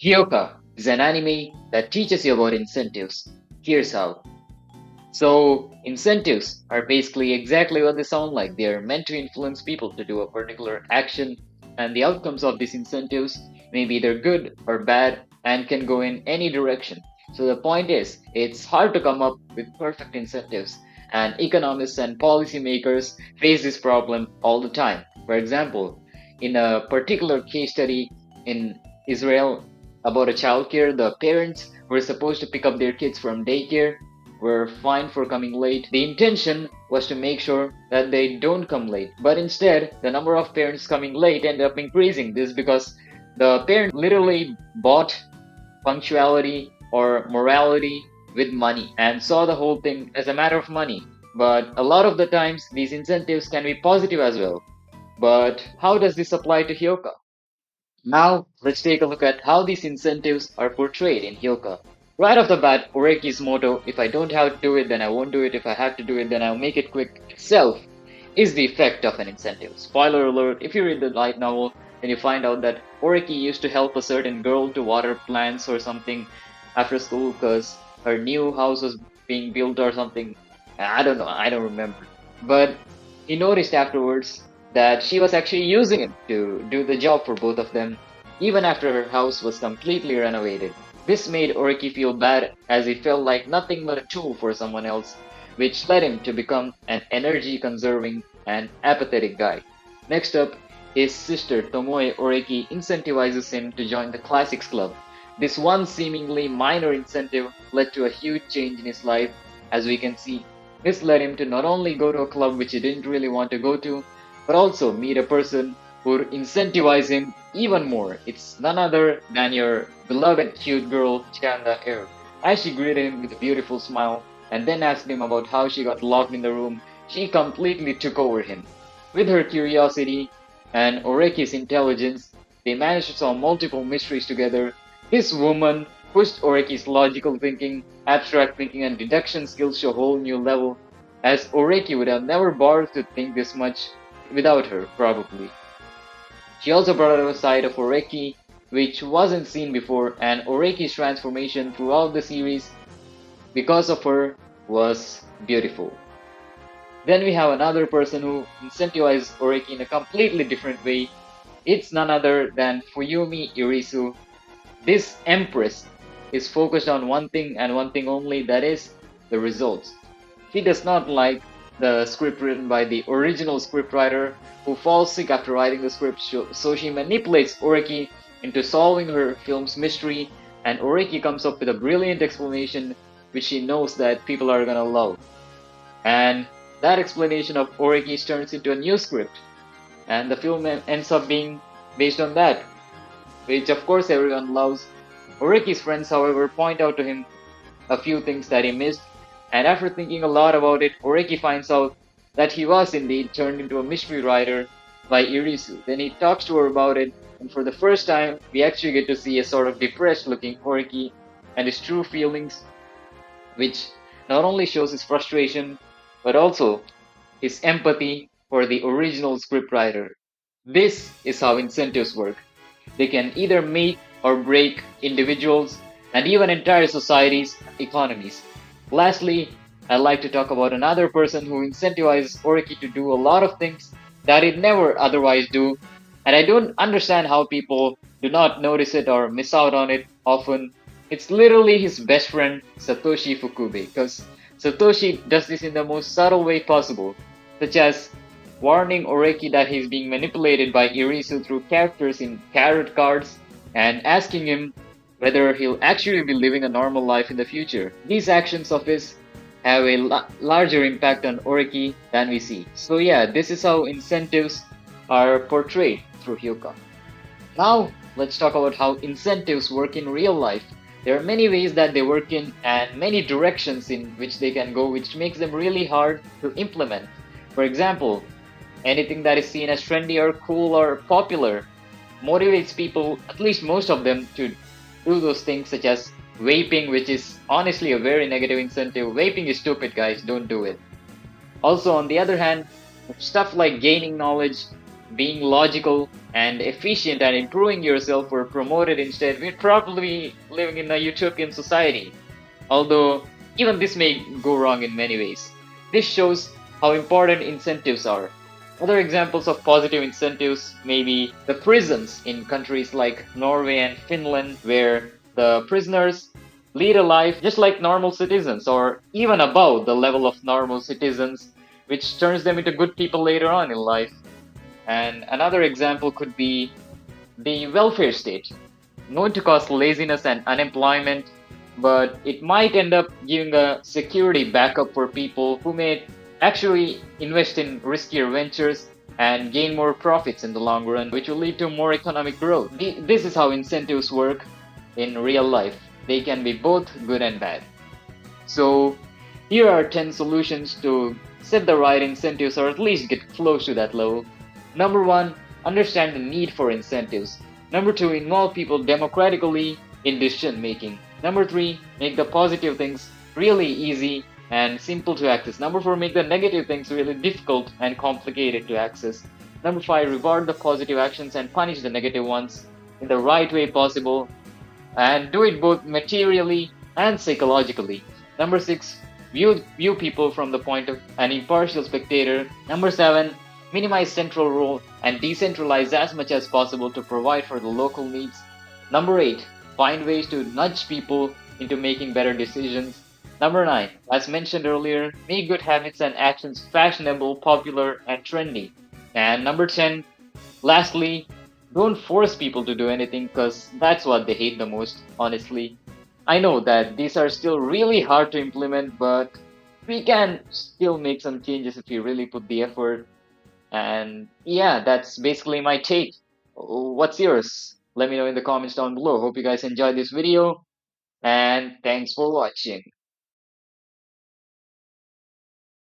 Hyouka is an anime that teaches you about incentives. Here's how. So, incentives are basically exactly what they sound like. They are meant to influence people to do a particular action, and the outcomes of these incentives may be either good or bad and can go in any direction. So, the point is, it's hard to come up with perfect incentives, and economists and policymakers face this problem all the time. For example, in a particular case study in Israel about a childcare, the parents were supposed to pick up their kids from daycare were fined for coming late. The intention was to make sure that they don't come late. But instead, the number of parents coming late ended up increasing. This because the parents literally bought punctuality or morality with money and saw the whole thing as a matter of money. But a lot of the times, these incentives can be positive as well. But how does this apply to Hyoka? Now, let's take a look at how these incentives are portrayed in Hyouka. Right off the bat, Oreki's motto, if I don't have to do it, then I won't do it. If I have to do it, then I'll make it quick itself, is the effect of an incentive. Spoiler alert, if you read the light novel, then you find out that Oreki used to help a certain girl to water plants or something after school because her new house was being built or something. I don't know, I don't remember. But he noticed afterwards that she was actually using it to do the job for both of them, even after her house was completely renovated. This made Oreki feel bad as he felt like nothing but a tool for someone else, which led him to become an energy conserving and apathetic guy. Next up, his sister Tomoe Oreki incentivizes him to join the Classics Club. This one seemingly minor incentive led to a huge change in his life, as we can see. This led him to not only go to a club which he didn't really want to go to, but also meet a person who would incentivize him even more. It's none other than your beloved cute girl, Chanda Air. As she greeted him with a beautiful smile and then asked him about how she got locked in the room, she completely took over him. With her curiosity and Oreki's intelligence, they managed to solve multiple mysteries together. This woman pushed Oreki's logical thinking, abstract thinking, and deduction skills to a whole new level, as Oreki would have never bothered to think this much without her, probably. She also brought out a side of Oreki which wasn't seen before, and Oreki's transformation throughout the series because of her was beautiful. Then we have another person who incentivizes Oreki in a completely different way. It's none other than Fuyumi Irisu. This empress is focused on one thing and one thing only, that is the results. She does not like the script written by the original scriptwriter who falls sick after writing the script, so she manipulates Oreki into solving her film's mystery, and Oreki comes up with a brilliant explanation which she knows that people are gonna love. And that explanation of Oreki's turns into a new script, and the film ends up being based on that, which of course everyone loves. Oreki's friends, however, point out to him a few things that he missed, and after thinking a lot about it, Oreki finds out that he was indeed turned into a mystery writer by Irisu. Then he talks to her about it, and for the first time, we actually get to see a sort of depressed looking Oreki and his true feelings, which not only shows his frustration, but also his empathy for the original scriptwriter. This is how incentives work. They can either make or break individuals and even entire societies' economies. Lastly, I'd like to talk about another person who incentivizes Oreki to do a lot of things that he'd never otherwise do, and I don't understand how people do not notice it or miss out on it often. It's literally his best friend, Satoshi Fukube, because Satoshi does this in the most subtle way possible, such as warning Oreki that he's being manipulated by Irisu through characters in tarot cards and asking him whether he'll actually be living a normal life in the future. These actions of his have a larger impact on Oreki than we see. So yeah, this is how incentives are portrayed through Hyuka. Now, let's talk about how incentives work in real life. There are many ways that they work in and many directions in which they can go, which makes them really hard to implement. For example, anything that is seen as trendy or cool or popular motivates people, at least most of them, to do those things such as vaping, which is honestly a very negative incentive. Vaping is stupid, guys, don't do it. Also, on the other hand, stuff like gaining knowledge being logical and efficient and improving yourself were promoted instead, we'd probably living in a utopian society. Although, even this may go wrong in many ways. This shows how important incentives are. Other examples of positive incentives may be the prisons in countries like Norway and Finland, where the prisoners lead a life just like normal citizens, or even above the level of normal citizens, which turns them into good people later on in life. And another example could be the welfare state, known to cause laziness and unemployment, but it might end up giving a security backup for people who may actually invest in riskier ventures and gain more profits in the long run, which will lead to more economic growth. This is how incentives work in real life. They can be both good and bad. So, here are 10 solutions to set the right incentives or at least get close to that level. Number one, understand the need for incentives. Number two, involve people democratically in decision making. Number three, make the positive things really easy and simple to access. Number four, make the negative things really difficult and complicated to access. Number five, reward the positive actions and punish the negative ones in the right way possible, and do it both materially and psychologically. Number six, view people from the point of an impartial spectator. Number seven, minimize central role and decentralize as much as possible to provide for the local needs. Number eight, find ways to nudge people into making better decisions. Number nine, as mentioned earlier, make good habits and actions fashionable, popular, and trendy. And number 10, lastly, don't force people to do anything because that's what they hate the most, honestly. I know that these are still really hard to implement, but we can still make some changes if we really put the effort. And yeah, that's basically my take. What's yours? Let me know in the comments down below. Hope you guys enjoyed this video, and thanks for watching.